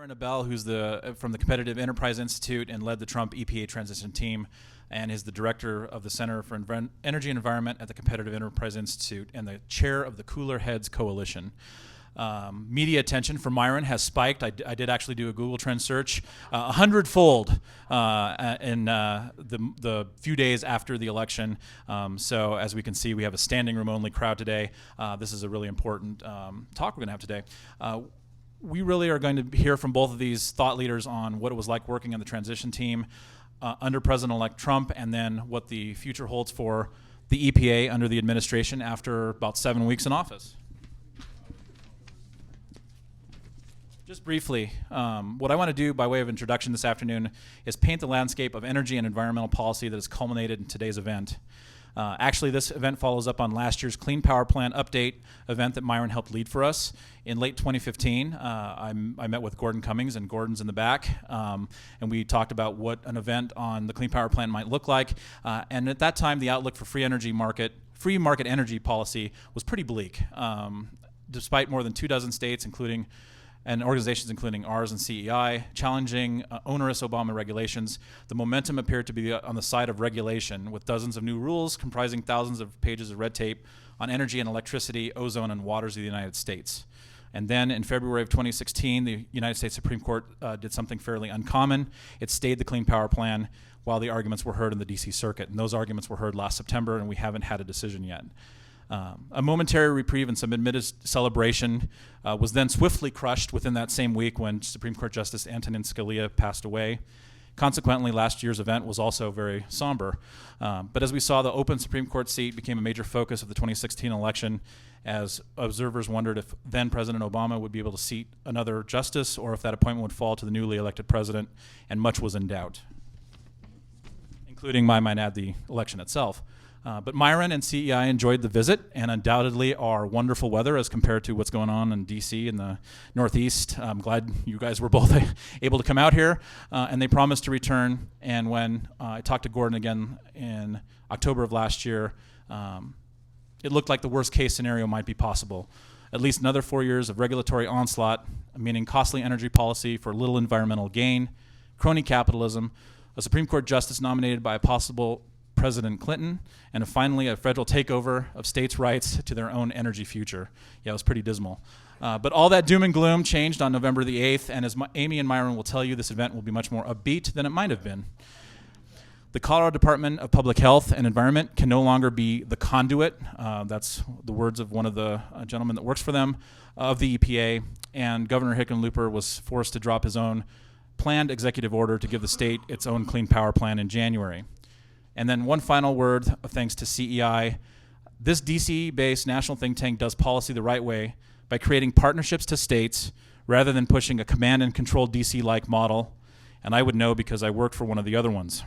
Myron Ebell, who's from the Competitive Enterprise Institute and led the Trump EPA transition team, and is the director of the Center for Energy and Environment at the Competitive Enterprise Institute and the chair of the Cooler Heads Coalition. Media attention for Myron has spiked. I did actually do a Google Trend search 100-fold in the few days after the election. So as we can see, we have a standing room only crowd today. This is a really important talk we're going to have today. We really are going to hear from both of these thought leaders on what it was like working on the transition team under President-elect Trump, and then what the future holds for the EPA under the administration after about 7 weeks in office. Just briefly, what I want to do by way of introduction this afternoon is paint the landscape of energy and environmental policy that has culminated in today's event. Actually, this event follows up on last year's Clean Power Plan update event that Myron helped lead for us. In late 2015, I met with Gordon Cummings, and Gordon's in the back, and we talked about what an event on the Clean Power Plan might look like. And at that time, the outlook for free market energy policy was pretty bleak. Despite more than 24 states, and organizations including ours and CEI, challenging onerous Obama regulations, the momentum appeared to be on the side of regulation, with dozens of new rules comprising thousands of pages of red tape on energy and electricity, ozone, and waters of the United States. And then in February of 2016, the United States Supreme Court did something fairly uncommon. It stayed the Clean Power Plan while the arguments were heard in the DC Circuit. And those arguments were heard last September, and we haven't had a decision yet. A momentary reprieve and some admitted celebration was then swiftly crushed within that same week when Supreme Court Justice Antonin Scalia passed away. Consequently, last year's event was also very somber. But as we saw, the open Supreme Court seat became a major focus of the 2016 election, as observers wondered if then President Obama would be able to seat another justice, or if that appointment would fall to the newly elected president, and much was in doubt, including, I might add, the election itself. But Myron and CEI enjoyed the visit, and undoubtedly our wonderful weather as compared to what's going on in DC and the Northeast. I'm glad you guys were both able to come out here, and they promised to return. And when I talked to Gordon again in October of last year, it looked like the worst case scenario might be possible. At least another 4 years of regulatory onslaught, meaning costly energy policy for little environmental gain, crony capitalism, a Supreme Court justice nominated by a possible President Clinton, and finally a federal takeover of states' rights to their own energy future. Yeah, it was pretty dismal. But all that doom and gloom changed on November the 8th, and as Amy and Myron will tell you, this event will be much more upbeat than it might have been. The Colorado Department of Public Health and Environment can no longer be the conduit, that's the words of one of the gentlemen that works for them, of the EPA, and Governor Hickenlooper was forced to drop his own planned executive order to give the state its own Clean Power Plan in January. And then one final word of thanks to CEI. This DC-based national think tank does policy the right way by creating partnerships to states rather than pushing a command and control DC-like model. And I would know because I worked for one of the other ones.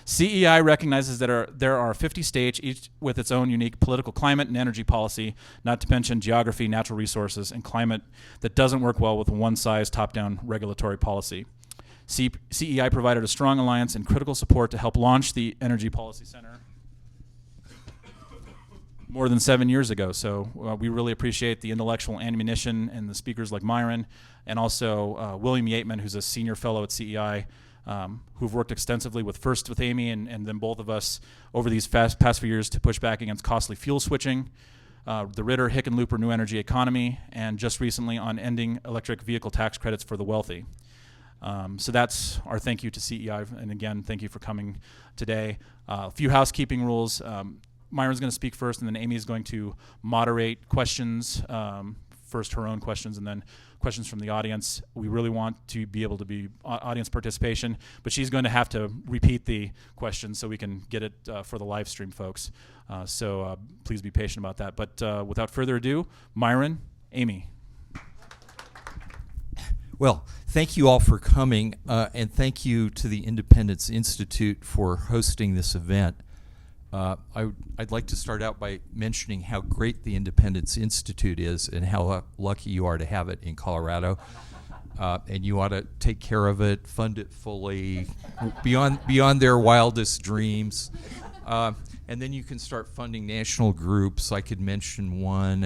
CEI recognizes that there are 50 states, each with its own unique political climate and energy policy, not to mention geography, natural resources, and climate that doesn't work well with a one-size top-down regulatory policy. CEI provided a strong alliance and critical support to help launch the Energy Policy Center more than 7 years ago. So we really appreciate the intellectual ammunition and the speakers like Myron, and also William Yateman, who's a senior fellow at CEI, who've worked extensively with Amy and then both of us over these past few years to push back against costly fuel switching, the Ritter Hickenlooper New Energy Economy, and just recently on ending electric vehicle tax credits for the wealthy. So that's our thank you to CEI, and again, thank you for coming today. A few housekeeping rules. Myron's going to speak first, and then Amy is going to moderate questions, first her own questions, and then questions from the audience. We really want to be able to be audience participation, but she's going to have to repeat the questions so we can get it for the live stream folks. So please be patient about that. But without further ado, Myron, Amy. Well, thank you all for coming, and thank you to the Independence Institute for hosting this event. I'd like to start out by mentioning how great the Independence Institute is and how lucky you are to have it in Colorado. And you ought to take care of it, fund it fully, beyond their wildest dreams. And then you can start funding national groups. I could mention one.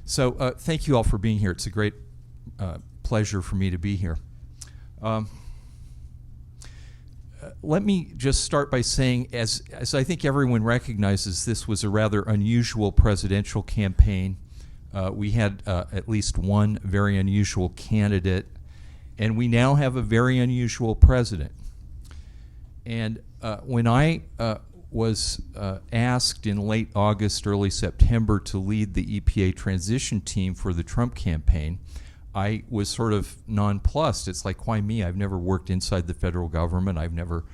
So thank you all for being here. It's a great pleasure for me to be here. Let me just start by saying, as I think everyone recognizes, this was a rather unusual presidential campaign. We had at least one very unusual candidate, and we now have a very unusual president. And when I was asked in late August, early September to lead the EPA transition team for the Trump campaign, I was sort of nonplussed. It's like, why me? I've never worked inside the federal government. I've never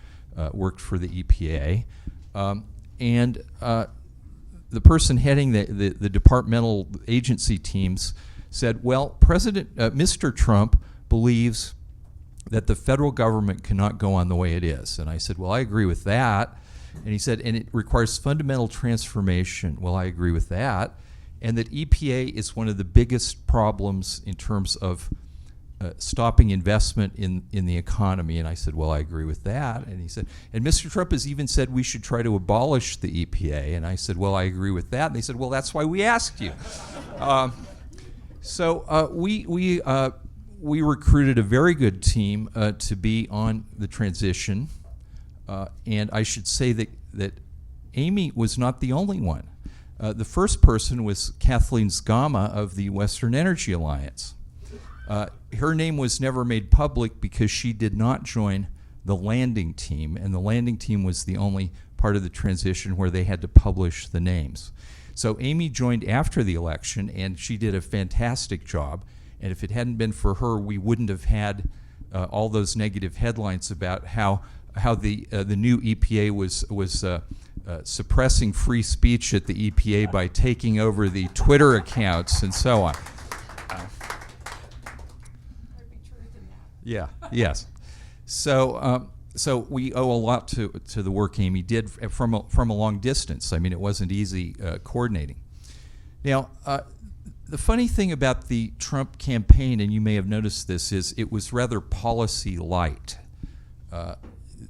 worked for the EPA. And the person heading the departmental agency teams said, well, Mr. Trump believes that the federal government cannot go on the way it is. And I said, well, I agree with that. And he said, and it requires fundamental transformation. Well, I agree with that. And that EPA is one of the biggest problems in terms of stopping investment in the economy. And I said, well, I agree with that. And he said, and Mr. Trump has even said we should try to abolish the EPA. And I said, well, I agree with that. And they said, well, that's why we asked you. So we recruited a very good team to be on the transition. And I should say that Amy was not the only one. The first person was Kathleen Zgama of the Western Energy Alliance. Her name was never made public because she did not join the landing team, and the landing team was the only part of the transition where they had to publish the names. So Amy joined after the election, and she did a fantastic job. And if it hadn't been for her, we wouldn't have had all those negative headlines about how the new EPA was suppressing free speech at the EPA by taking over the Twitter accounts and so on. There'd be truth in that. Yeah. Yes. So we owe a lot to the work Amy did from a long distance. I mean, it wasn't easy coordinating. Now, the funny thing about the Trump campaign, and you may have noticed this, is it was rather policy light.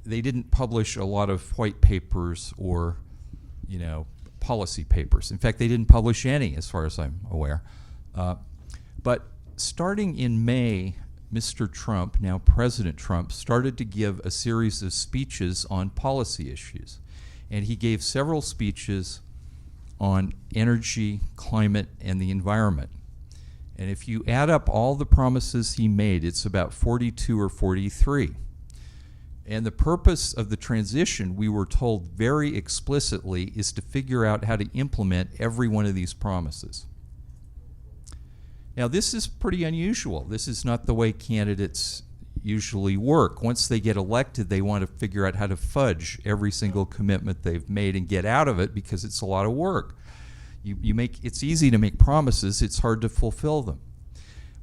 They didn't publish a lot of white papers or, policy papers. In fact, they didn't publish any, as far as I'm aware. But starting in May, Mr. Trump, now President Trump, started to give a series of speeches on policy issues. And he gave several speeches on energy, climate, and the environment. And if you add up all the promises he made, it's about 42 or 43. And the purpose of the transition, we were told very explicitly, is to figure out how to implement every one of these promises. Now, this is pretty unusual. This is not the way candidates usually work. Once they get elected, they want to figure out how to fudge every single commitment they've made and get out of it because it's a lot of work. It's easy to make promises. It's hard to fulfill them.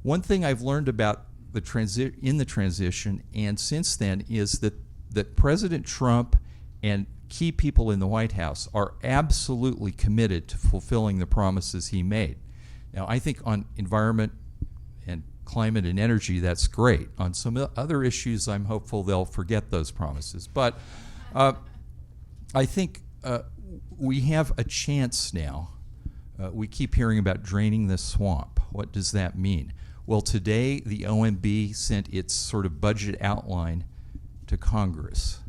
One thing I've learned about the transition and since then is that President Trump and key people in the White House are absolutely committed to fulfilling the promises he made. Now, I think on environment and climate and energy, that's great. On some other issues, I'm hopeful they'll forget those promises. But I think we have a chance now. We keep hearing about draining the swamp. What does that mean? Well, today the OMB sent its sort of budget outline to Congress.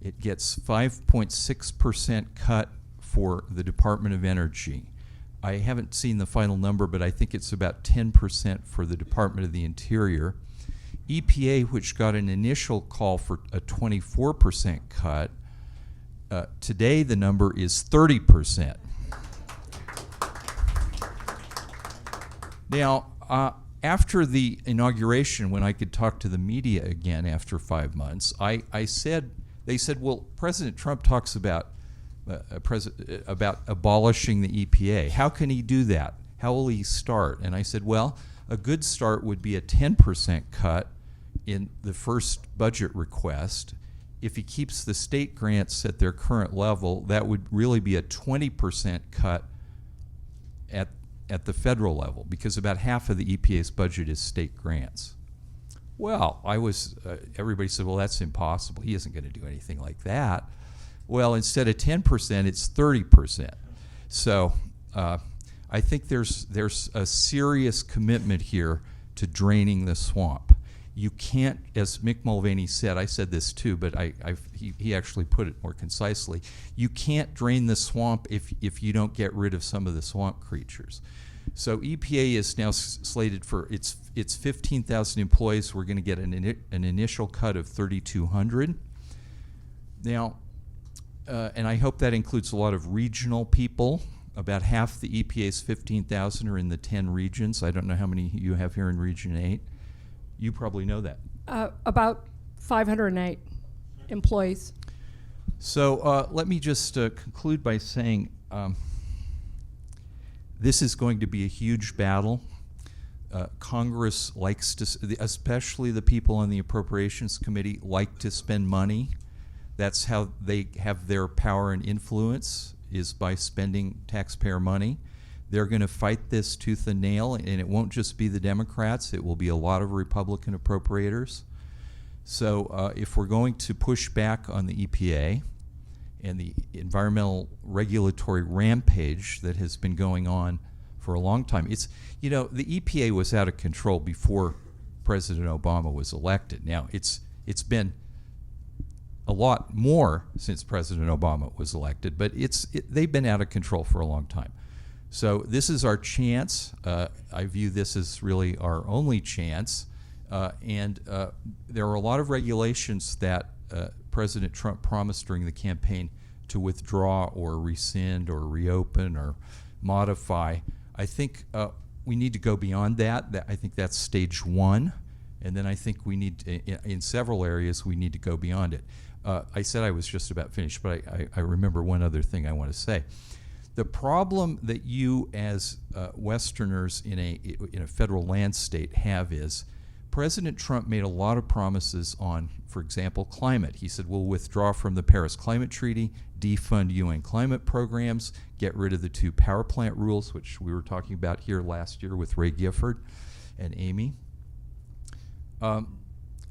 It gets 5.6% cut for the Department of Energy. I haven't seen the final number, but I think it's about 10% for the Department of the Interior. EPA, which got an initial call for a 24% cut, today the number is 30%. Now, after the inauguration, when I could talk to the media again after 5 months, they said, well, President Trump talks about abolishing the EPA. How can he do that? How will he start? And I said, well, a good start would be a 10% cut in the first budget request. If he keeps the state grants at their current level, that would really be a 20% cut at the federal level, because about half of the EPA's budget is state grants. Well, everybody said, well, that's impossible. He isn't going to do anything like that. Well, instead of 10%, it's 30%. So I think there's a serious commitment here to draining the swamp. You can't, as Mick Mulvaney said, I said this too, but he actually put it more concisely. You can't drain the swamp if you don't get rid of some of the swamp creatures. So EPA is now slated for its 15,000 employees. We're going to get an initial cut of 3,200. Now, and I hope that includes a lot of regional people. About half the EPA's 15,000 are in the 10 regions. I don't know how many you have here in Region 8. You probably know that. About 508 employees. So let me just conclude by saying this is going to be a huge battle. Congress likes to, especially the people on the Appropriations Committee, like to spend money. That's how they have their power and influence, is by spending taxpayer money. They're going to fight this tooth and nail, and it won't just be the Democrats. It will be a lot of Republican appropriators. So if we're going to push back on the EPA and the environmental regulatory rampage that has been going on for a long time, the EPA was out of control before President Obama was elected. Now, it's been a lot more since President Obama was elected, but they've been out of control for a long time. So this is our chance. I view this as really our only chance. And there are a lot of regulations that President Trump promised during the campaign to withdraw or rescind or reopen or modify. I think we need to go beyond that. I think that's stage one. And then I think we need, in several areas, we need to go beyond it. I said I was just about finished, but I remember one other thing I want to say. The problem that you as Westerners in a federal land state have is President Trump made a lot of promises on, for example, climate. He said, we'll withdraw from the Paris Climate Treaty, defund UN climate programs, get rid of the 2 power plant rules, which we were talking about here last year with Ray Gifford and Amy,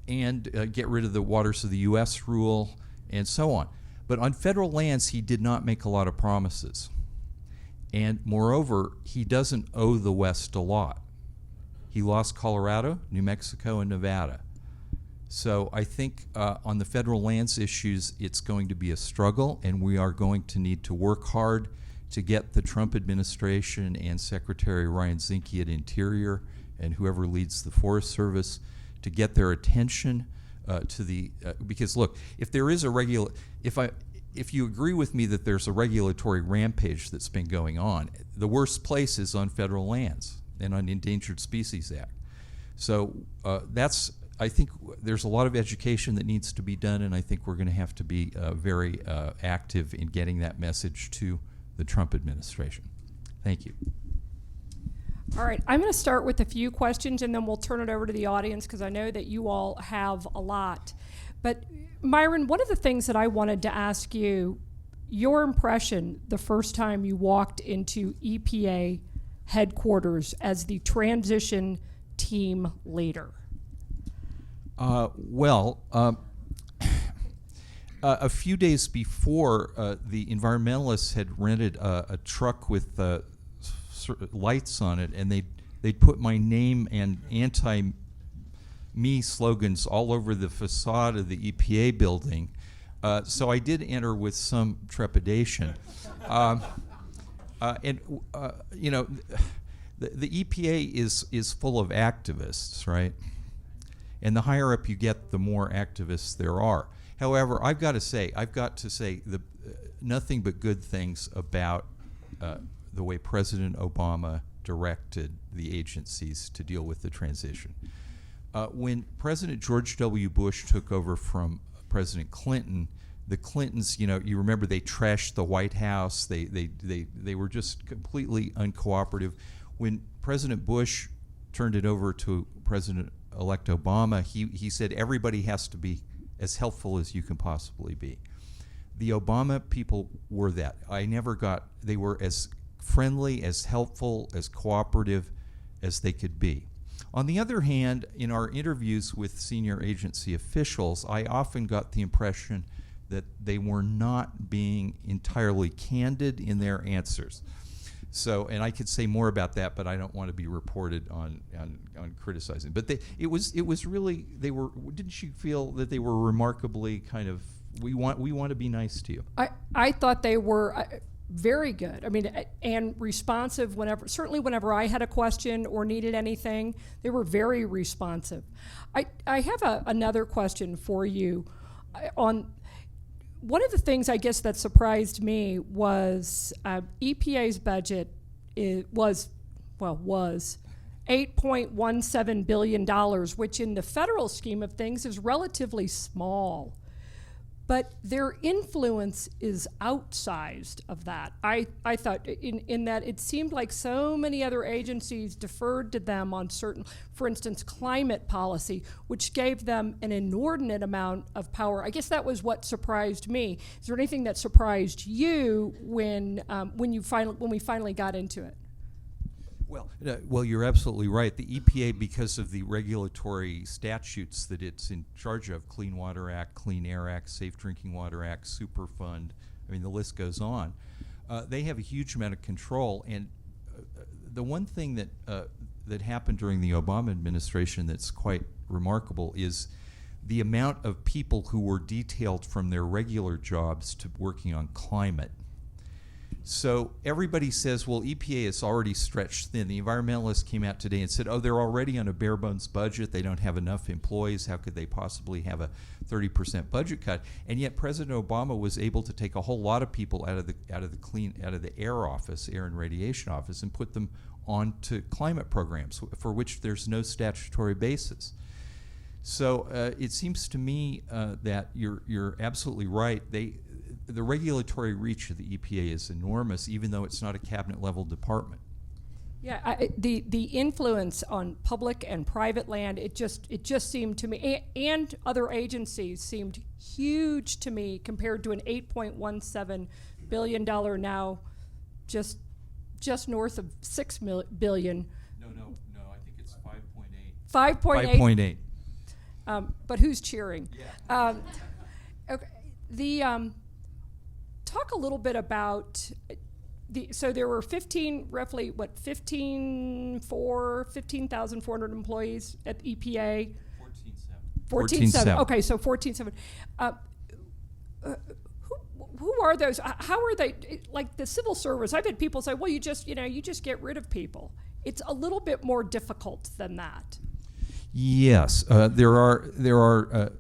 and get rid of the Waters of the U.S. rule, and so on. But on federal lands, he did not make a lot of promises. And moreover, he doesn't owe the West a lot. He lost Colorado, New Mexico, and Nevada. So I think on the federal lands issues, it's going to be a struggle, and we are going to need to work hard to get the Trump administration and Secretary Ryan Zinke at Interior and whoever leads the Forest Service to get their attention to the because look, if there is a if you agree with me that there's a regulatory rampage that's been going on, the worst place is on federal lands and on Endangered Species Act. So I think there's a lot of education that needs to be done, and I think we're going to have to be very active in getting that message to the Trump administration. Thank you. All right, I'm going to start with a few questions, and then we'll turn it over to the audience because I know that you all have a lot. But Myron, one of the things that I wanted to ask you, your impression the first time you walked into EPA headquarters as the transition team leader. A few days before, the environmentalists had rented a truck with lights on it, and they'd put my name and anti-me slogans all over the facade of the EPA building. So I did enter with some trepidation. The EPA is full of activists, right? And the higher up you get, the more activists there are. However, I've got to say nothing but good things about the way President Obama directed the agencies to deal with the transition. When President George W. Bush took over from President Clinton, the Clintons, you remember they trashed the White House. They were just completely uncooperative. When President Bush turned it over to President-elect Obama, he said everybody has to be as helpful as you can possibly be. The Obama people were that. They were as friendly, as helpful, as cooperative as they could be. On the other hand, in our interviews with senior agency officials, I often got the impression that they were not being entirely candid in their answers. So, and I could say more about that, but I don't want to be reported on criticizing. But it was really, they were. Didn't you feel that they were remarkably kind of, we want to be nice to you? I thought they were very good. I mean, and responsive whenever I had a question or needed anything, they were very responsive. I have another question for you. On one of the things I guess that surprised me was EPA's budget was $8.17 billion, which in the federal scheme of things is relatively small. But their influence is outsized of that. I thought in that it seemed like so many other agencies deferred to them on certain, for instance, climate policy, which gave them an inordinate amount of power. I guess that was what surprised me. Is there anything that surprised you when we finally got into it? Well, you're absolutely right. The EPA, because of the regulatory statutes that it's in charge of, Clean Water Act, Clean Air Act, Safe Drinking Water Act, Superfund, I mean, the list goes on. They have a huge amount of control. And the one thing that happened during the Obama administration that's quite remarkable is the amount of people who were detailed from their regular jobs to working on climate. So everybody says, well, EPA is already stretched thin. The environmentalists came out today and said, oh, they're already on a bare bones budget. They don't have enough employees. How could they possibly have a 30% budget cut? And yet President Obama was able to take a whole lot of people out of the air office, air and radiation office, and put them onto climate programs for which there's no statutory basis. So it seems to me that you're absolutely right. The regulatory reach of the EPA is enormous, even though it's not a cabinet-level department. Yeah, the influence on public and private land, it just seemed to me, and other agencies seemed huge to me compared to an $8.17 billion now, just north of $6 billion. No, I think it's 5.8. 5.8. But who's cheering? Yeah. Okay. Talk a little bit about so there were 15,400 employees at the EPA. 14,700. Okay, so 14,700. Who are those? How are they? Like the civil service, I've had people say, well, you just get rid of people. It's a little bit more difficult than that. Yes, there are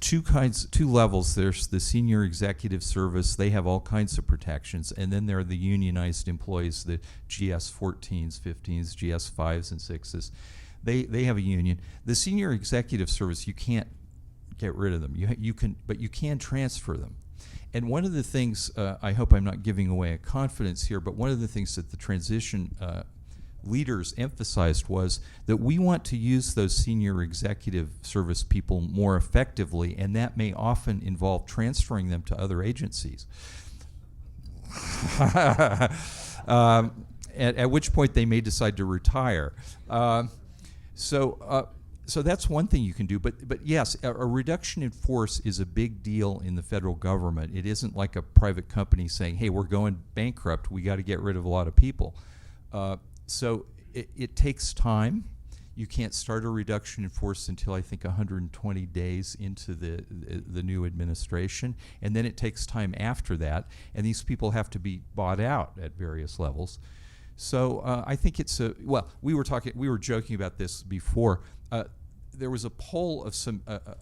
two levels. There's the senior executive service. They have all kinds of protections, and then there are the unionized employees, the GS 14s, 15s, GS 5s, and 6s. They have a union. The senior executive service, you can't get rid of them. But you can transfer them. And one of the things, I hope I'm not giving away a confidence here, but one of the things that the transition leaders emphasized was that we want to use those senior executive service people more effectively, and that may often involve transferring them to other agencies. At which point they may decide to retire. So that's one thing you can do. But yes, a reduction in force is a big deal in the federal government. It isn't like a private company saying, hey, we're going bankrupt, we got to get rid of a lot of people. So it takes time. You can't start a reduction in force until I think 120 days into the new administration, and then it takes time after that, and these people have to be bought out at various levels. So I think it's we were joking about this before. There was a poll of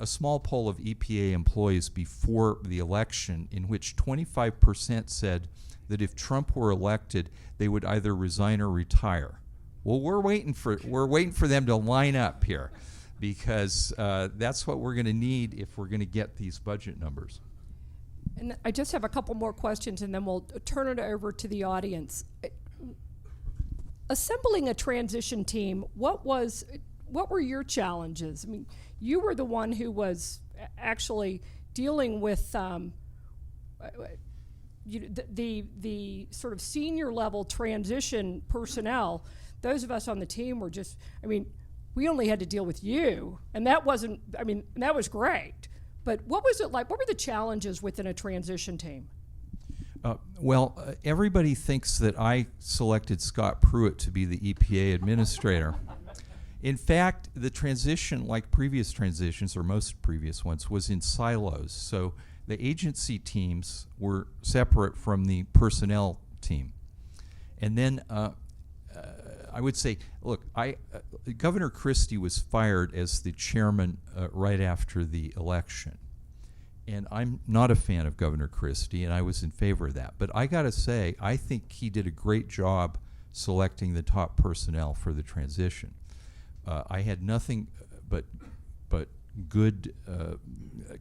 a small poll of EPA employees before the election in which 25% said that if Trump were elected, they would either resign or retire. Well, we're waiting for them to line up here, because that's what we're going to need if we're going to get these budget numbers. And I just have a couple more questions, and then we'll turn it over to the audience. Assembling a transition team, what were your challenges? I mean, you were the one who was actually dealing with the sort of senior level transition personnel. Those of us on the team were just, we only had to deal with you, and that wasn't, that was great. But what was it like? What were the challenges within a transition team? Everybody thinks that I selected Scott Pruitt to be the EPA administrator. In fact, the transition, like previous transitions, or most previous ones, was in silos. So the agency teams were separate from the personnel team. And then I would say, look, Governor Christie was fired as the chairman right after the election. And I'm not a fan of Governor Christie, and I was in favor of that. But I got to say, I think he did a great job selecting the top personnel for the transition. I had nothing but good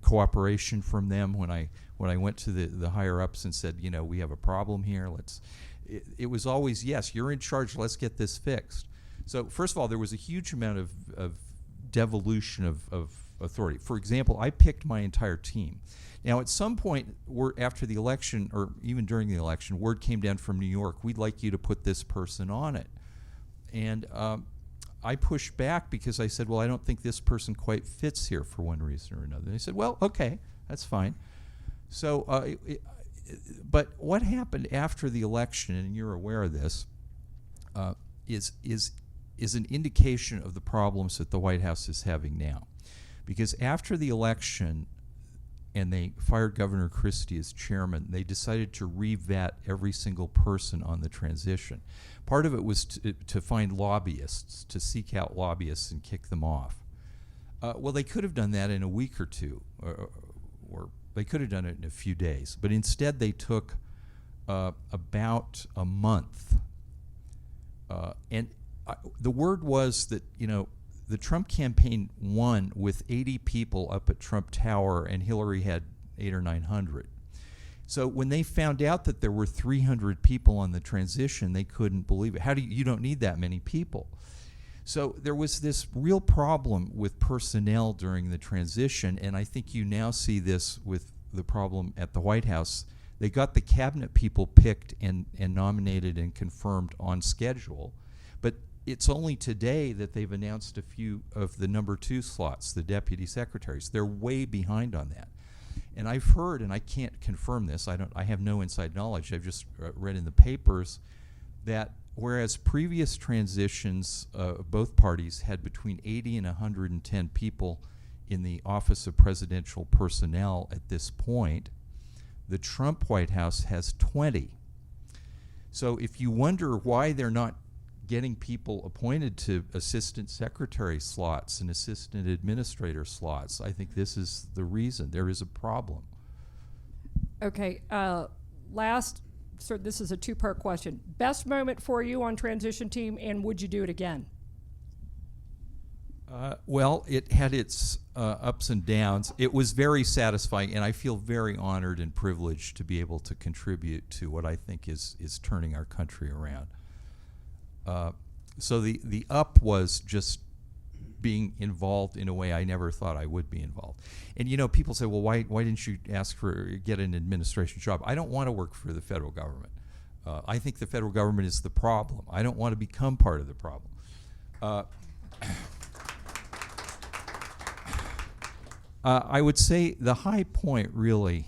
cooperation from them when I went to the higher ups and said, we have a problem here. It was always, yes, you're in charge. Let's get this fixed. So first of all, there was a huge amount of devolution of authority. For example, I picked my entire team. Now, at some point after the election, or even during the election, word came down from New York, we'd like you to put this person on it. And I pushed back because I said, well, I don't think this person quite fits here for one reason or another. They said, well, okay, that's fine. So, but what happened after the election, and you're aware of this, is an indication of the problems that the White House is having now. Because after the election, and they fired Governor Christie as chairman, they decided to re-vet every single person on the transition. Part of it was to find lobbyists, to seek out lobbyists and kick them off. Well, they could have done that in a week or two, or they could have done it in a few days. But instead, they took about a month. The word was that, the Trump campaign won with 80 people up at Trump Tower, and Hillary had 800 or 900. So when they found out that there were 300 people on the transition, they couldn't believe it. You don't need that many people. So there was this real problem with personnel during the transition, and I think you now see this with the problem at the White House. They got the cabinet people picked and nominated and confirmed on schedule, but it's only today that they've announced a few of the number 2 slots, the deputy secretaries. They're way behind on that. And I've heard, and I can't confirm this, I have no inside knowledge, I've just read in the papers, that whereas previous transitions of both parties had between 80 and 110 people in the Office of Presidential Personnel at this point, the Trump White House has 20. So if you wonder why they're not getting people appointed to assistant secretary slots and assistant administrator slots, I think this is the reason. There is a problem. Okay, so this is a 2-part question. Best moment for you on transition team, and would you do it again? Well, it had its ups and downs. It was very satisfying, and I feel very honored and privileged to be able to contribute to what I think is turning our country around. So the up was just being involved in a way I never thought I would be involved. And people say, well, why didn't you get an administration job? I don't want to work for the federal government. I think the federal government is the problem. I don't want to become part of the problem. I would say the high point really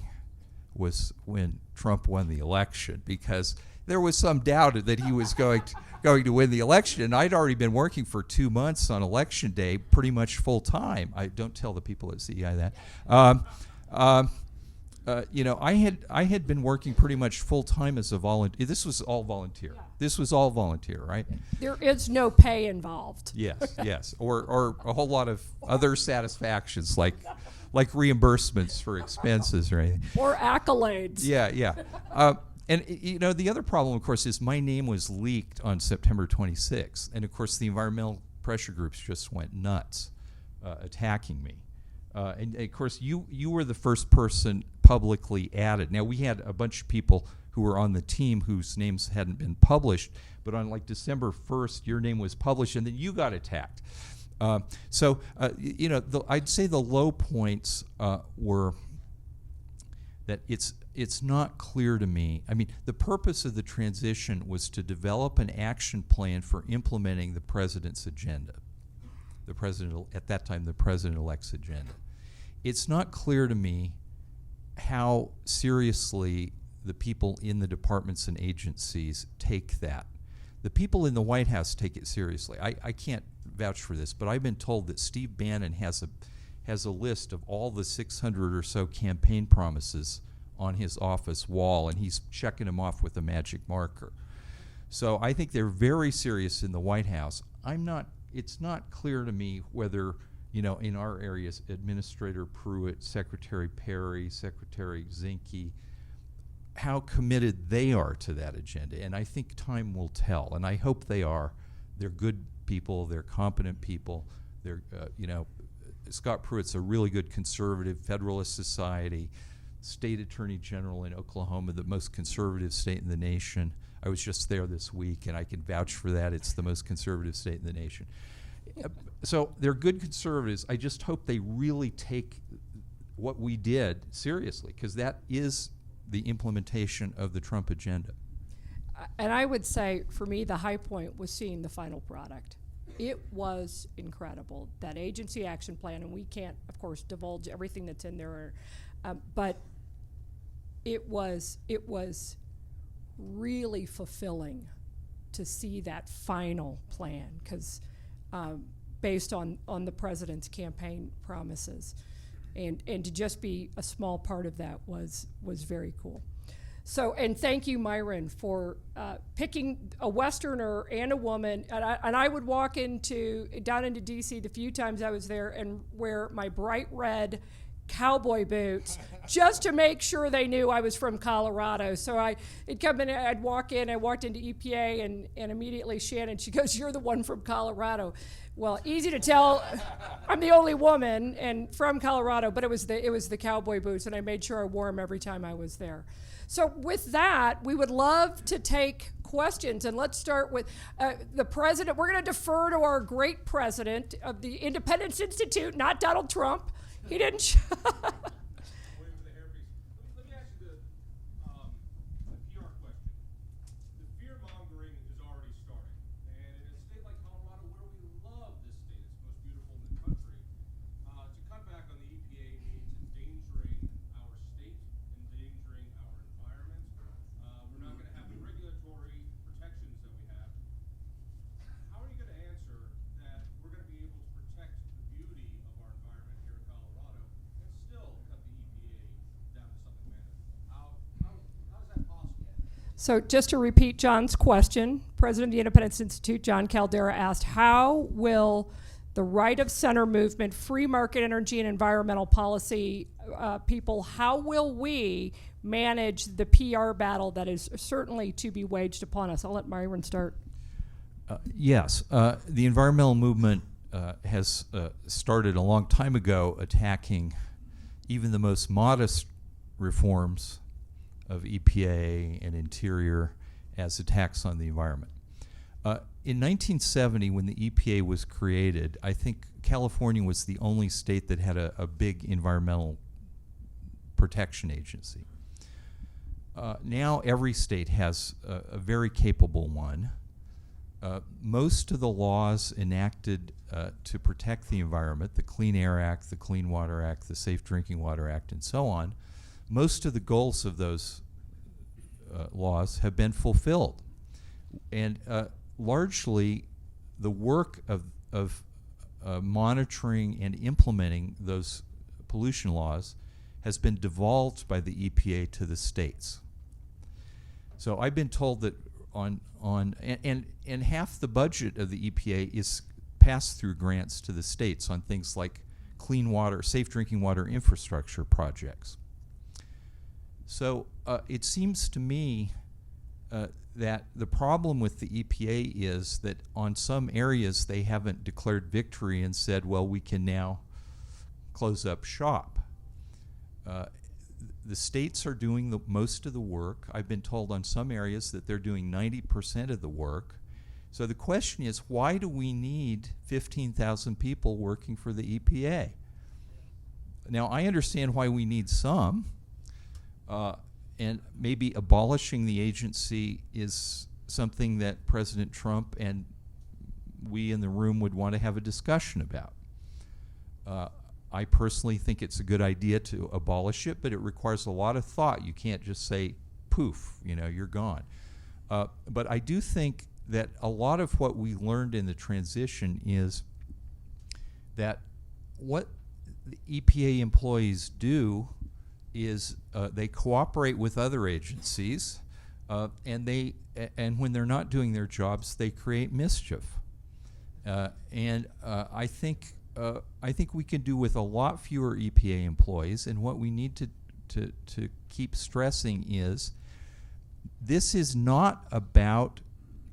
was when Trump won the election, because there was some doubt that he was going to win the election, and I'd already been working for 2 months on election day, pretty much full time. I don't tell the people at CEI that. I had been working pretty much full time as a volunteer. This was all volunteer. Yeah. This was all volunteer, right? There is no pay involved. Yes, or a whole lot of other satisfactions like reimbursements for expenses or anything. Or accolades. Yeah. And the other problem, of course, is my name was leaked on September 26th, and of course the environmental pressure groups just went nuts, attacking me. And of course, you were the first person publicly added. Now, we had a bunch of people who were on the team whose names hadn't been published, but on December 1st, your name was published, and then you got attacked. I'd say the low points were that it's not clear to me. I mean, the purpose of the transition was to develop an action plan for implementing the president's agenda. At that time, the president-elect's agenda. It's not clear to me how seriously the people in the departments and agencies take that. The people in the White House take it seriously. I can't vouch for this, but I've been told that Steve Bannon has a list of all the 600 or so campaign promises on his office wall, and he's checking them off with a magic marker. So I think they're very serious in the White House. It's not clear to me whether, in our areas, Administrator Pruitt, Secretary Perry, Secretary Zinke, how committed they are to that agenda. And I think time will tell, and I hope they are. They're good people, they're competent people, they're, Scott Pruitt's a really good conservative, Federalist Society, State Attorney General in Oklahoma, the most conservative state in the nation. I was just there this week, and I can vouch for that. It's the most conservative state in the nation. So they're good conservatives. I just hope they really take what we did seriously, because that is the implementation of the Trump agenda. And I would say, for me, the high point was seeing the final product. It was incredible, that agency action plan, and we can't, of course, divulge everything that's in there, but it was really fulfilling to see that final plan, because based on the president's campaign promises, and to just be a small part of that was very cool. So, and thank you, Myron, for picking a Westerner and a woman. And I would walk down into D.C. the few times I was there and wear my bright red cowboy boots just to make sure they knew I was from Colorado. So I'd come in, I'd walk in, I walked into EPA, and immediately Shannon, she goes, "You're the one from Colorado." Well, easy to tell, I'm the only woman and from Colorado, but it was the cowboy boots, and I made sure I wore them every time I was there. So with that, we would love to take questions, and let's start with the president. We're going to defer to our great president of the Independence Institute, not Donald Trump. He didn't. Let me ask you the PR question. The fear mongering is already starting, and in a state like Colorado, where we love this state, it's the most beautiful in the country, to cut back on the EPA means endangering our state, endangering our environment. We're not going to have the regulatory protections that we have. How are you going to answer that we're going to be able to protect the beauty of our environment here in Colorado and still cut the EPA down to something manageable? How is that possible? So just to repeat John's question, President of the Independence Institute, John Caldera, asked, how will the right of center movement, free market energy and environmental policy people, how will we manage the PR battle that is certainly to be waged upon us? I'll let Myron start. Yes, the environmental movement has started a long time ago attacking even the most modest reforms of EPA and Interior as attacks on the environment. In 1970, when the EPA was created, I think California was the only state that had a big environmental protection agency. Now every state has a very capable one. Most of the laws enacted to protect the environment, the Clean Air Act, the Clean Water Act, the Safe Drinking Water Act, and so on, most of the goals of those laws have been fulfilled. And largely, the work of monitoring and implementing those pollution laws has been devolved by the EPA to the states. So I've been told that and half the budget of the EPA is passed through grants to the states on things like clean water, safe drinking water infrastructure projects. So it seems to me that the problem with the EPA is that on some areas they haven't declared victory and said, well, we can now close up shop. The states are doing most of the work. I've been told on some areas that they're doing 90% of the work. So the question is, why do we need 15,000 people working for the EPA? Now, I understand why we need some, and maybe abolishing the agency is something that President Trump and we in the room would want to have a discussion about. I personally think it's a good idea to abolish it, but it requires a lot of thought. You can't just say, poof, you're gone. But I do think that a lot of what we learned in the transition is that what the EPA employees do is they cooperate with other agencies, and when they're not doing their jobs, they create mischief. I think we can do with a lot fewer EPA employees. And what we need to keep stressing is this is not about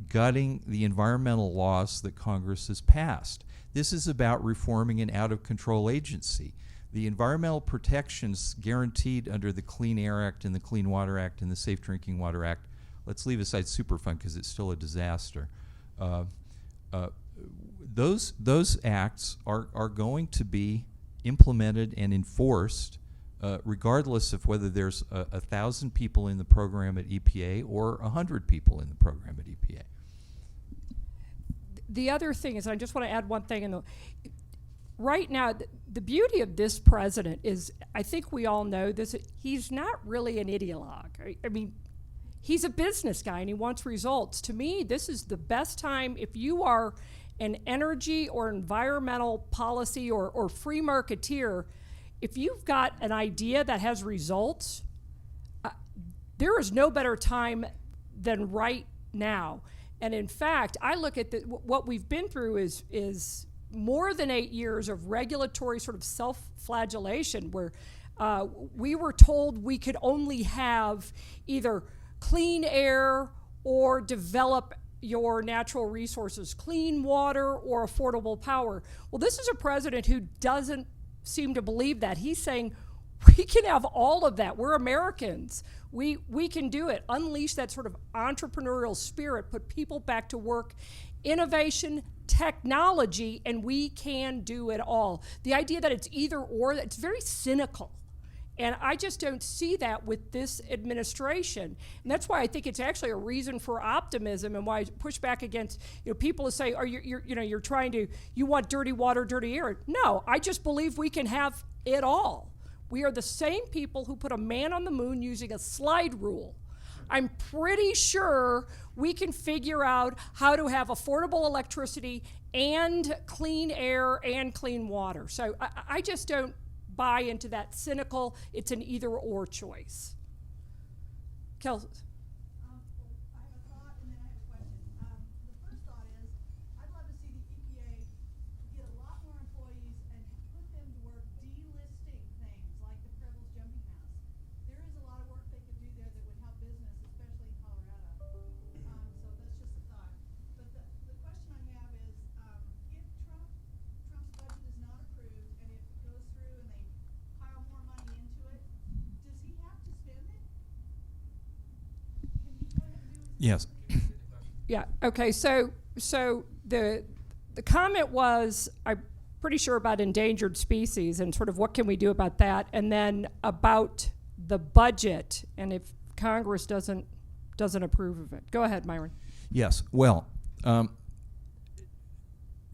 gutting the environmental laws that Congress has passed. This is about reforming an out-of-control agency. The environmental protections guaranteed under the Clean Air Act and the Clean Water Act and the Safe Drinking Water Act, let's leave aside Superfund because it's still a disaster. Those acts are going to be implemented and enforced regardless of whether there's 1,000 people in the program at EPA or 100 people in the program at EPA. The other thing is, I just want to add one thing. Right now, the beauty of this president is, I think we all know this, he's not really an ideologue. I mean, he's a business guy and he wants results. To me, this is the best time if you are an energy or environmental policy or free marketeer, if you've got an idea that has results, there is no better time than right now. And in fact, I look at what we've been through is more than 8 years of regulatory sort of self-flagellation where we were told we could only have either clean air or develop your natural resources, clean water or affordable power. Well, this is a president who doesn't seem to believe that. He's saying we can have all of that. We're Americans. We can do it. Unleash that sort of entrepreneurial spirit, put people back to work, innovation, technology, and we can do it all. The idea that it's either or, it's very cynical. And I just don't see that with this administration. And that's why I think it's actually a reason for optimism and why I push back against people who say, "Oh, you're trying to, you want dirty water, dirty air." No, I just believe we can have it all. We are the same people who put a man on the moon using a slide rule. I'm pretty sure we can figure out how to have affordable electricity and clean air and clean water. So I just don't buy into that cynical, it's an either or choice. Kelsey. I have a thought and then I have a question. The first thought is, I'd love to see the EPA get a lot more employees and put them to work delisting things like the Preble's Jumping House. There is a lot of work they could do there that would help business, especially in Colorado. So that's just a thought. But the question I have is, if Trump's budget is not approved and if it goes through and they pile more money into it, does he have to spend it? Can he go ahead and do it? Yes. Yeah, okay, so the comment was, I'm pretty sure, about endangered species and sort of what can we do about that, and then about the budget and if Congress doesn't approve of it. Go ahead, Myron. Yes. Well,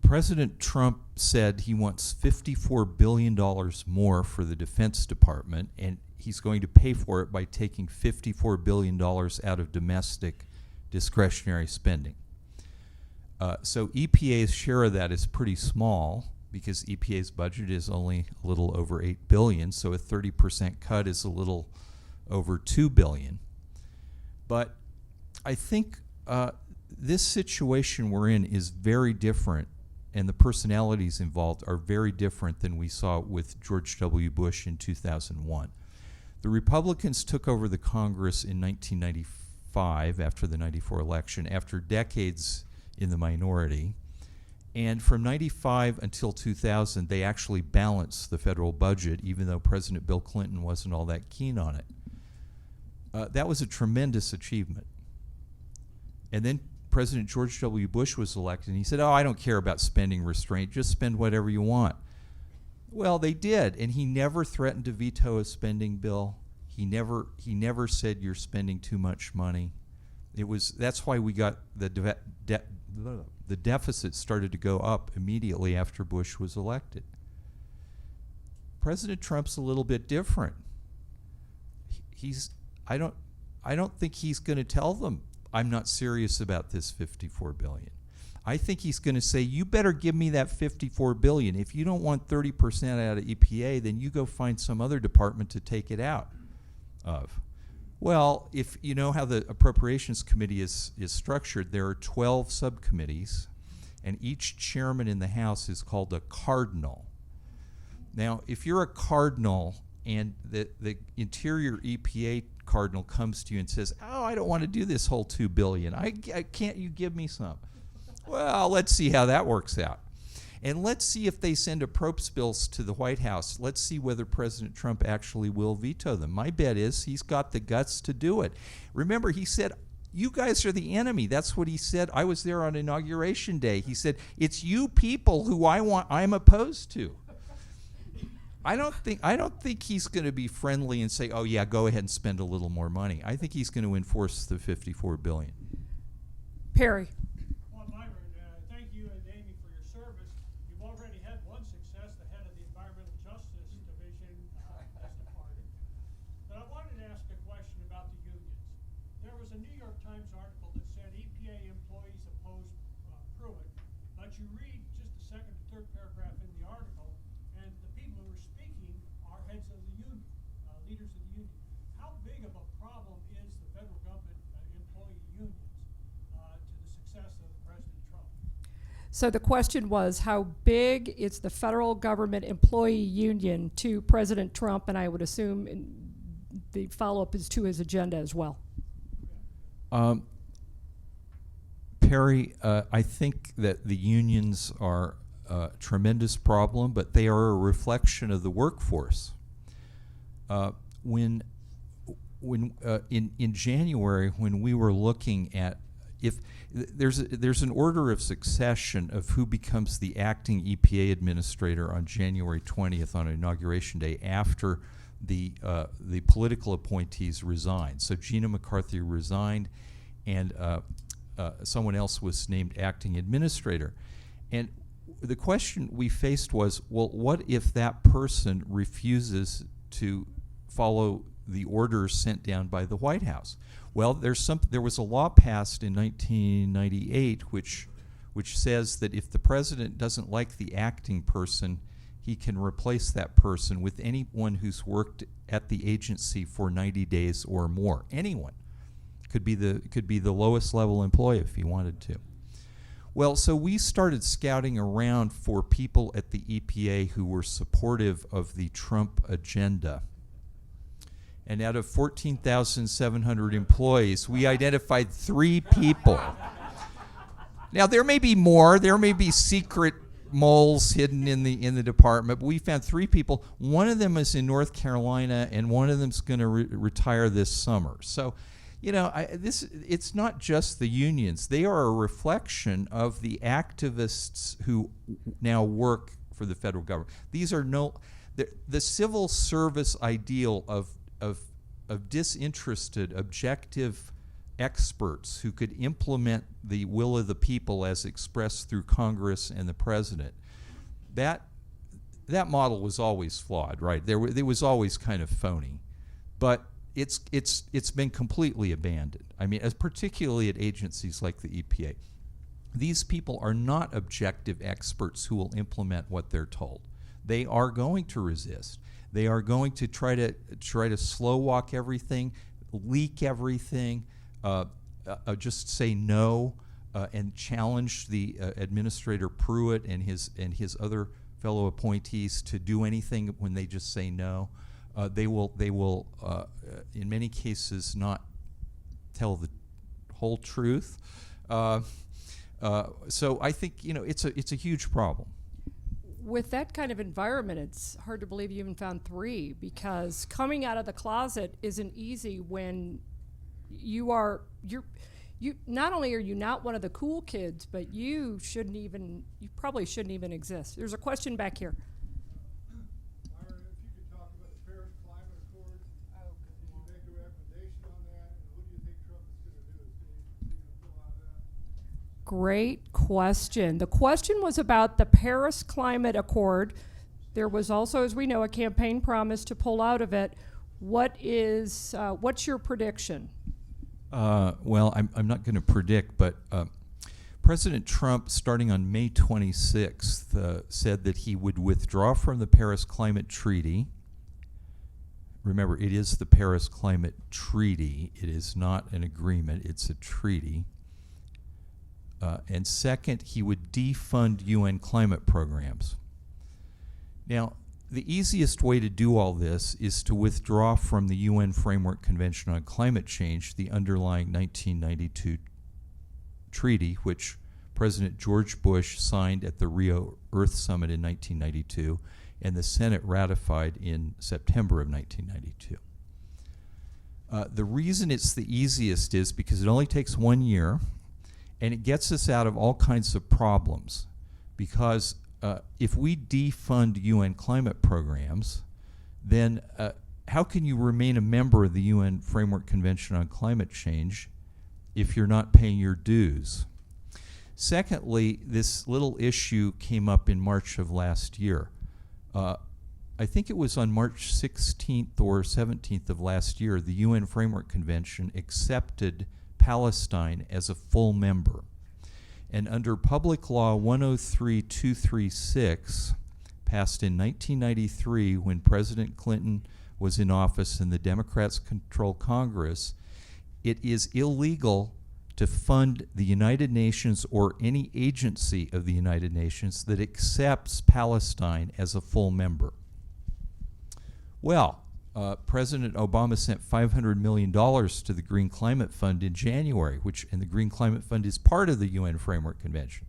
President Trump said he wants $54 billion more for the Defense Department, and he's going to pay for it by taking $54 billion out of domestic discretionary spending. So EPA's share of that is pretty small because EPA's budget is only a little over $8 billion, so a 30% cut is a little over $2 billion. But I think this situation we're in is very different, and the personalities involved are very different than we saw with George W. Bush in 2001. The Republicans took over the Congress in 1995 after the 94 election, after decades in the minority. And from 95 until 2000, they actually balanced the federal budget, even though President Bill Clinton wasn't all that keen on it. That was a tremendous achievement. And then President George W. Bush was elected, and he said, "Oh, I don't care about spending restraint. Just spend whatever you want." Well, they did, and he never threatened to veto a spending bill. He never said you're spending too much money. That's why we got the deficit started to go up immediately after Bush was elected. President Trump's a little bit different. I don't think he's going to tell them, I'm not serious about this $54 billion. I think he's going to say, you better give me that $54 billion. If you don't want 30% out of EPA, then you go find some other department to take it out of. Well, if you know how the Appropriations Committee is structured, there are 12 subcommittees, and each chairman in the House is called a cardinal. Now, if you're a cardinal and the Interior EPA cardinal comes to you and says, oh, I don't want to do this whole $2 billion. Can't you give me some? Well, let's see how that works out. And let's see if they send appropriations bills to the White House. Let's see whether President Trump actually will veto them. My bet is he's got the guts to do it. Remember, he said, you guys are the enemy. That's what he said. I was there on Inauguration Day. He said, it's you people who I'm opposed to. I don't think he's going to be friendly and say, oh yeah, go ahead and spend a little more money. I think he's going to enforce the $54 billion. Perry. Well, Myron, thank you and Amy for your service. You've already had one success, the head of the Environmental Justice Division has departed. But I wanted to ask a question about the unions. There was a New York Times article that said EPA employees opposed Pruitt, but you read just the second and third paragraph in the article, and the people who are speaking are heads of the union, leaders of the union. How big of a problem is the federal government employee unions to the success of President Trump? So the question was, how big is the federal government employee union to President Trump? And I would assume the follow-up is to his agenda as well. Perry, I think that the unions are a tremendous problem, but they are a reflection of the workforce. In January, when we were looking at if there's an order of succession of who becomes the acting EPA administrator on January 20th on Inauguration Day after the political appointees resigned. So Gina McCarthy resigned, and someone else was named acting administrator. And the question we faced was, well, what if that person refuses to follow the orders sent down by the White House? Well, there was a law passed in 1998 which says that if the president doesn't like the acting person, he can replace that person with anyone who's worked at the agency for 90 days or more. Anyone. Could be the lowest level employee if he wanted to. Well, so we started scouting around for people at the EPA who were supportive of the Trump agenda. And out of 14,700 employees, we identified 3 people. Now, there may be more. There may be secret moles hidden in the department, but we found 3 people. One of them is in North Carolina, and one of them's going to retire this summer. So, you know, it's not just the unions. They are a reflection of the activists who now work for the federal government. These are the civil service ideal of disinterested, objective experts who could implement the will of the people as expressed through Congress and the president. That model was always flawed, right? It was always kind of phony, but it's been completely abandoned. I mean, particularly at agencies like the EPA. These people are not objective experts who will implement what they're told. They are going to resist. They are going to try to slow walk everything, leak everything, just say no, and challenge the Administrator Pruitt and his other fellow appointees to do anything when they just say no. They will in many cases not tell the whole truth. So I think it's a huge problem. With that kind of environment, it's hard to believe you even found 3, because coming out of the closet isn't easy when you not only are you not one of the cool kids, but you probably shouldn't even exist. There's a question back here. Myron, if you could talk about the Paris Climate Accord, did you make a recommendation on that, and what do you think Trump is going to do? Is he going to pull out of that? Great question. The question was about the Paris Climate Accord. There was also, as we know, a campaign promise to pull out of it. What's your prediction? Well, I'm not going to predict, but President Trump, starting on May 26th, said that he would withdraw from the Paris Climate Treaty. Remember, it is the Paris Climate Treaty. It is not an agreement. It's a treaty. And second, he would defund UN climate programs. Now, the easiest way to do all this is to withdraw from the UN Framework Convention on Climate Change, the underlying 1992 treaty, which President George Bush signed at the Rio Earth Summit in 1992, and the Senate ratified in September of 1992. The reason it's the easiest is because it only takes 1 year, and it gets us out of all kinds of problems. Because if we defund UN climate programs, then how can you remain a member of the UN Framework Convention on Climate Change if you're not paying your dues? Secondly, this little issue came up in March of last year. I think it was on March 16th or 17th of last year, the UN Framework Convention accepted Palestine as a full member. And under Public Law 103-236, passed in 1993 when President Clinton was in office and the Democrats controlled Congress, it is illegal to fund the United Nations or any agency of the United Nations that accepts Palestine as a full member. Well, President Obama sent $500 million to the Green Climate Fund in January, and the Green Climate Fund is part of the UN Framework Convention.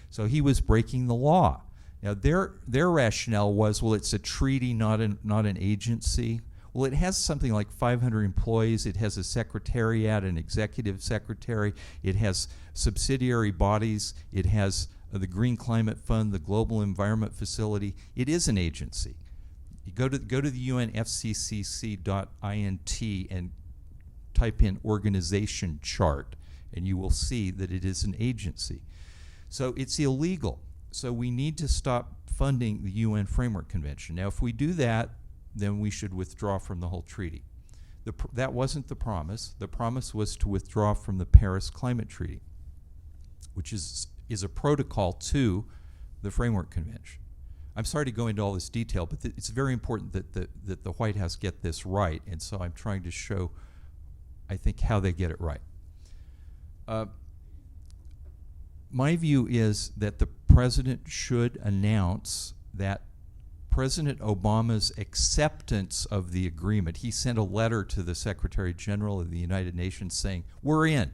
So he was breaking the law. Now their rationale was, well, it's a treaty, not an agency. Well, it has something like 500 employees. It has a secretariat, an executive secretary. It has subsidiary bodies. It has the Green Climate Fund, the Global Environment Facility. It is an agency. You go to the UNFCCC.int and type in organization chart, and you will see that it is an agency. So it's illegal. So we need to stop funding the UN Framework Convention. Now, if we do that, then we should withdraw from the whole treaty. That wasn't the promise. The promise was to withdraw from the Paris Climate Treaty, which is a protocol to the Framework Convention. I'm sorry to go into all this detail, but it's very important that the White House get this right, and so I'm trying to show, I think, how they get it right. My view is that the president should announce that President Obama's acceptance of the agreement, he sent a letter to the Secretary General of the United Nations saying, we're in.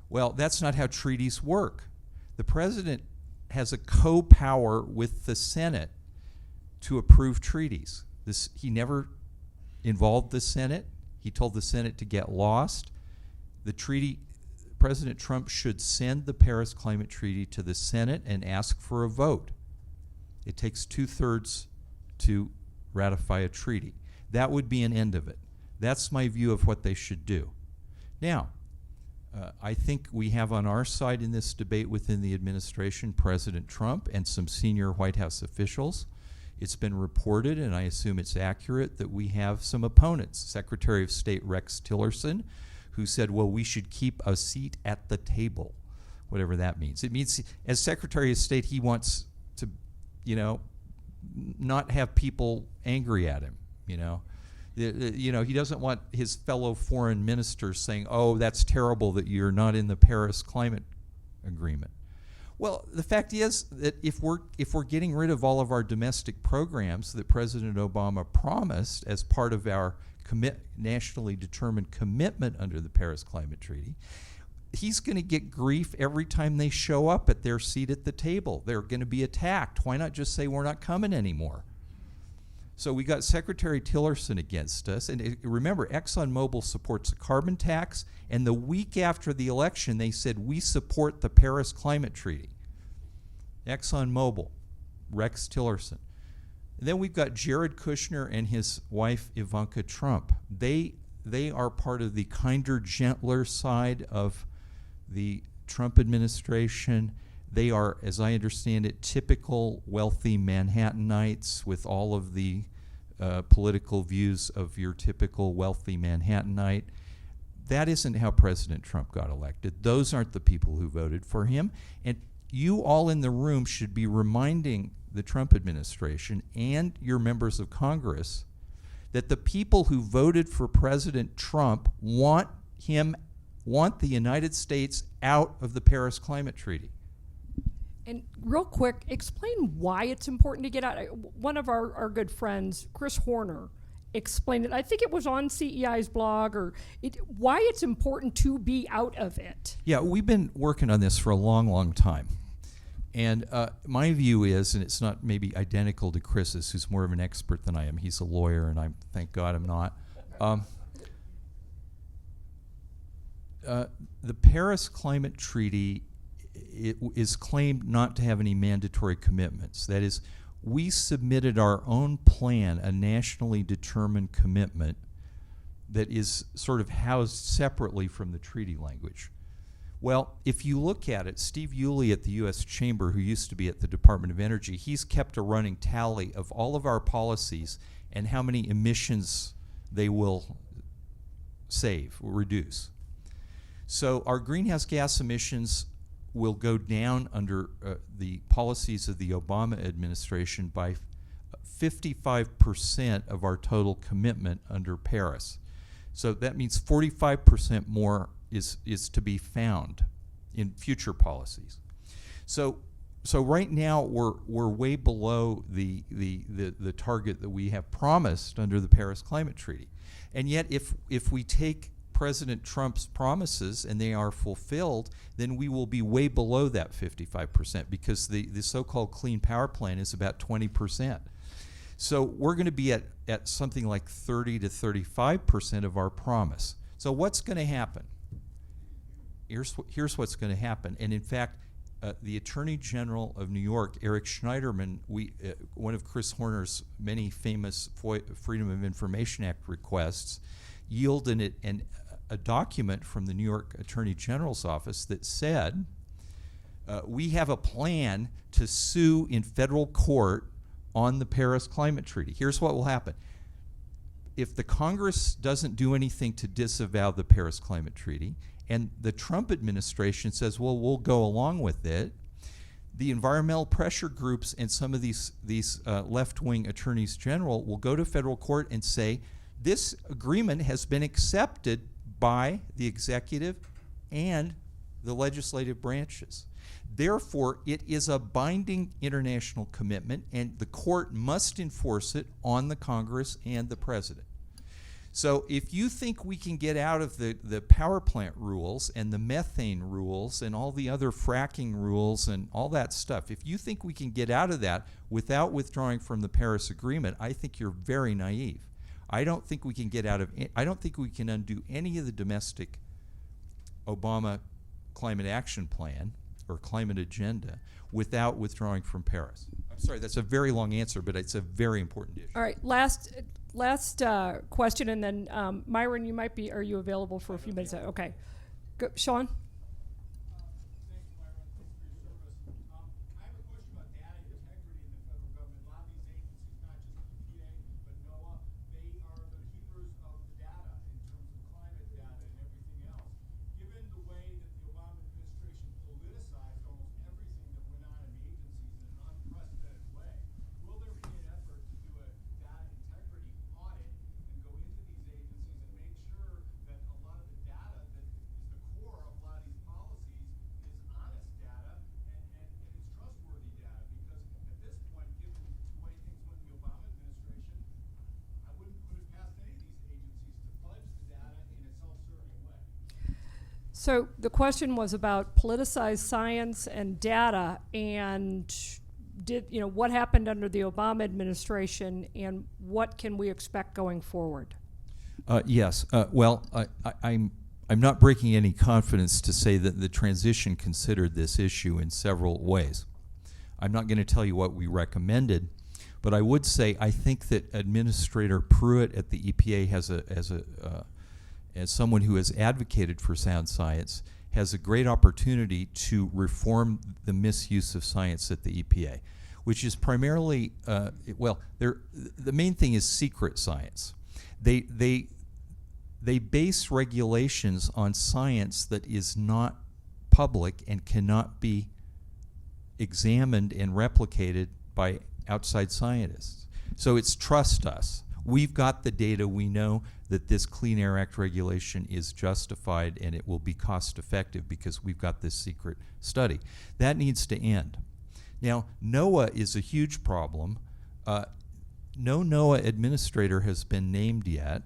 Well, that's not how treaties work. The president has a co-power with the Senate to approve treaties. He never involved the Senate. He told the Senate to get lost. The treaty, President Trump should send the Paris Climate Treaty to the Senate and ask for a vote. It takes 2/3 to ratify a treaty. That would be an end of it. That's my view of what they should do. Now, I think we have on our side in this debate within the administration President Trump and some senior White House officials. It's been reported, and I assume it's accurate, that we have some opponents. Secretary of State Rex Tillerson, who said, well, we should keep a seat at the table, whatever that means. It means, as Secretary of State, he wants to, not have people angry at him, he doesn't want his fellow foreign ministers saying, oh, that's terrible that you're not in the Paris Climate Agreement. Well, the fact is that if we're getting rid of all of our domestic programs that President Obama promised as part of our nationally determined commitment under the Paris Climate Treaty, he's going to get grief every time they show up at their seat at the table. They're going to be attacked. Why not just say we're not coming anymore? So we got Secretary Tillerson against us. And remember, ExxonMobil supports a carbon tax, and the week after the election, they said, we support the Paris Climate Treaty. ExxonMobil, Rex Tillerson. And then we've got Jared Kushner and his wife, Ivanka Trump. They are part of the kinder, gentler side of the Trump administration. They are, as I understand it, typical wealthy Manhattanites with all of the political views of your typical wealthy Manhattanite. That isn't how President Trump got elected. Those aren't the people who voted for him. And you all in the room should be reminding the Trump administration and your members of Congress that the people who voted for President Trump want the United States out of the Paris Climate Treaty. And real quick, explain why it's important to get out. One of our good friends, Chris Horner, explained it. I think it was on CEI's blog, why it's important to be out of it. Yeah, we've been working on this for a long, long time. And my view is, and it's not maybe identical to Chris's, who's more of an expert than I am. He's a lawyer, and thank God I'm not. The Paris Climate Treaty is claimed not to have any mandatory commitments. That is, we submitted our own plan, a nationally determined commitment that is sort of housed separately from the treaty language. Well, if you look at it, Steve Yulee at the U.S. Chamber, who used to be at the Department of Energy, he's kept a running tally of all of our policies and how many emissions they will save or reduce. So our greenhouse gas emissions will go down under the policies of the Obama administration by 55% of our total commitment under Paris. So that means 45% more is to be found in future policies. So right now we're way below the target that we have promised under the Paris Climate Treaty. And yet if we take President Trump's promises and they are fulfilled, then we will be way below that 55% because the so-called Clean Power Plan is about 20%. So we're going to be at something like 30 to 35% of our promise. So what's going to happen? Here's what's going to happen. And in fact, the Attorney General of New York, Eric Schneiderman, one of Chris Horner's many famous Freedom of Information Act requests, yielded a document from the New York Attorney General's office that said, we have a plan to sue in federal court on the Paris Climate Treaty. Here's what will happen. If the Congress doesn't do anything to disavow the Paris Climate Treaty, and the Trump administration says, well, we'll go along with it, the environmental pressure groups and some of these left-wing attorneys general will go to federal court and say, this agreement has been accepted by the executive and the legislative branches. Therefore, it is a binding international commitment, and the court must enforce it on the Congress and the president. So if you think we can get out of the power plant rules and the methane rules and all the other fracking rules and all that stuff, if you think we can get out of that without withdrawing from the Paris Agreement, I think you're very naive. I don't think we can get out of I don't think we can undo any of the domestic Obama climate action plan or climate agenda without withdrawing from Paris. I'm sorry, that's a very long answer, but it's a very important issue. All right, last question, and then Myron, are you available for a few minutes? Okay. Go, Sean? Thanks, Myron. Thanks for your service. I have a question about data integrity in the federal government. A lot of these agencies, not just EPA, but NOAA, they are the keepers of the data in terms of climate data and everything else. Given the way that the Obama administration politicized almost everything that went on in the agencies in an unprecedented way, will there be an effort to do a data integrity audit and go into these agencies and make sure that a lot of the data that is the core of a lot of these policies is honest data and it's trustworthy data? Because at this point, given the way things went in the Obama administration, I wouldn't put it past any of these agencies to fudge the data in a self-serving way. So the question was about politicized science and data, and what happened under the Obama administration, and what can we expect going forward? Yes. Well, I'm not breaking any confidence to say that the transition considered this issue in several ways. I'm not going to tell you what we recommended, but I would say I think that Administrator Pruitt at the EPA as someone who has advocated for sound science, has a great opportunity to reform the misuse of science at the EPA, which is primarily, the main thing is secret science. they base regulations on science that is not public and cannot be examined and replicated by outside scientists. So it's trust us. We've got the data. We know that this Clean Air Act regulation is justified and it will be cost effective because we've got this secret study. That needs to end. Now, NOAA is a huge problem. No NOAA administrator has been named yet.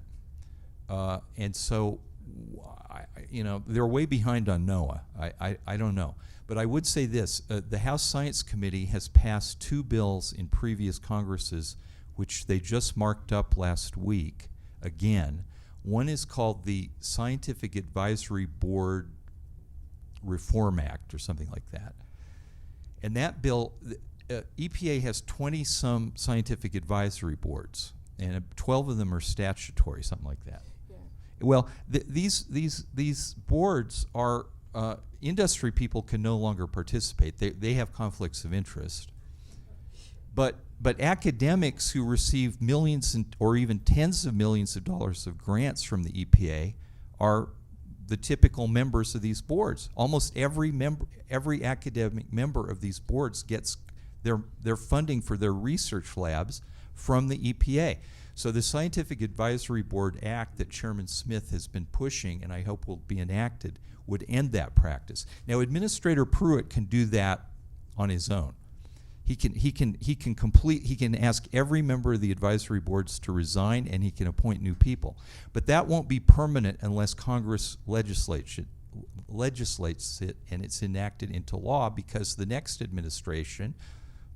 And so, they're way behind on NOAA. I don't know. But I would say this, the House Science Committee has passed 2 bills in previous Congresses which they just marked up last week again. One is called the Scientific Advisory Board Reform Act or something like that. And that bill, EPA has 20-some scientific advisory boards, and 12 of them are statutory, something like that. Yeah. Well, these boards are, industry people can no longer participate. They have conflicts of interest. But academics who receive millions or even tens of millions of dollars of grants from the EPA are the typical members of these boards. Almost every academic member of these boards gets their funding for their research labs from the EPA. So the Scientific Advisory Board Act that Chairman Smith has been pushing, and I hope will be enacted, would end that practice. Now, Administrator Pruitt can do that on his own. He can ask every member of the advisory boards to resign, and he can appoint new people. But that won't be permanent unless Congress legislates it and it's enacted into law, because the next administration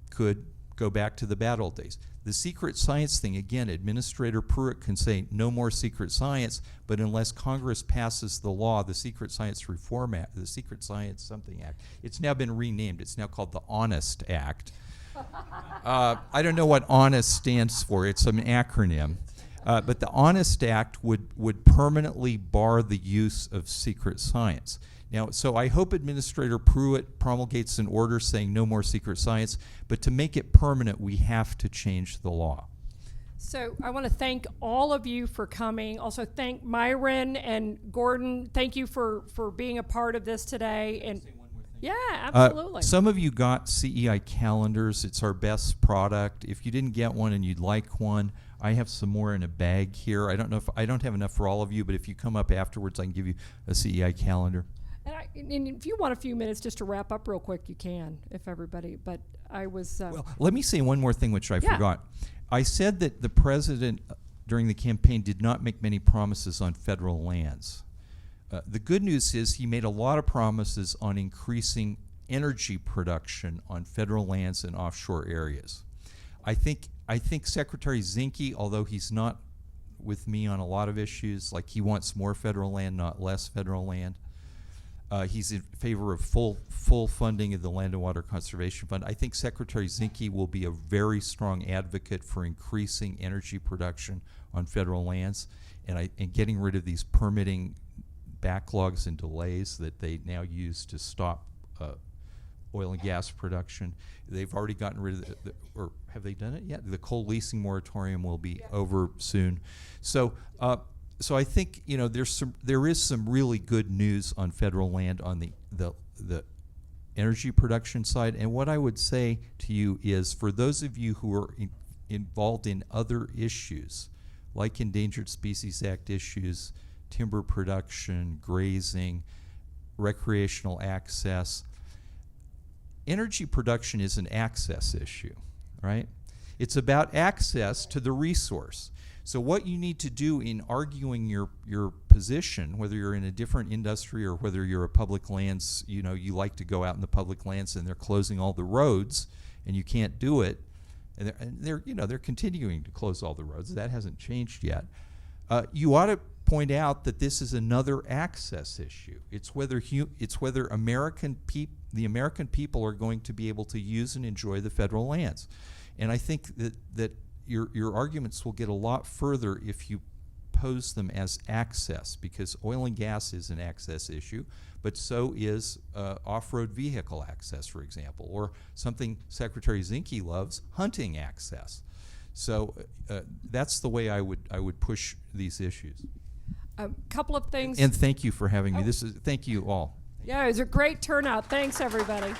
could go back to the bad old days. The secret science thing, again, Administrator Pruitt can say no more secret science, but unless Congress passes the law, the Secret Science Reform Act, the Secret Science something Act, it's now been renamed. It's now called the Honest Act. I don't know what HONEST stands for. It's an acronym. But the Honest Act would permanently bar the use of secret science. Now, so I hope Administrator Pruitt promulgates an order saying no more secret science, but to make it permanent, we have to change the law. So I want to thank all of you for coming. Also thank Myron and Gordon. Thank you for being a part of this today. And yeah, absolutely. Some of you got CEI calendars. It's our best product. If you didn't get one and you'd like one, I have some more in a bag here. I don't know if I don't have enough for all of you, but if you come up afterwards, I can give you a CEI calendar. And if you want a few minutes just to wrap up real quick, you can, if everybody, but I was... Well, let me say one more thing which I forgot. I said that the president during the campaign did not make many promises on federal lands. The good news is he made a lot of promises on increasing energy production on federal lands and offshore areas. I think Secretary Zinke, although he's not with me on a lot of issues, like he wants more federal land, not less federal land. He's in favor of full funding of the Land and Water Conservation Fund. I think Secretary Zinke will be a very strong advocate for increasing energy production on federal lands and getting rid of these permitting backlogs and delays that they now use to stop oil and gas production. They've already gotten rid of or have they done it yet? The coal leasing moratorium will be over soon. So I think there is some really good news on federal land on the energy production side. And what I would say to you is, for those of you who are involved in other issues, like Endangered Species Act issues, timber production, grazing, recreational access, energy production is an access issue, right? It's about access to the resource. So what you need to do in arguing your position, whether you're in a different industry or whether you're a public lands, you like to go out in the public lands and they're closing all the roads and you can't do it, and they're continuing to close all the roads. That hasn't changed yet. You ought to point out that this is another access issue. It's whether the American people are going to be able to use and enjoy the federal lands. And I think that your arguments will get a lot further if you pose them as access, because oil and gas is an access issue, but so is off-road vehicle access, for example, or something Secretary Zinke loves, hunting access. So that's the way I would push these issues. A couple of things. And thank you for having me. Thank you all. Yeah, it was a great turnout. Thanks, everybody.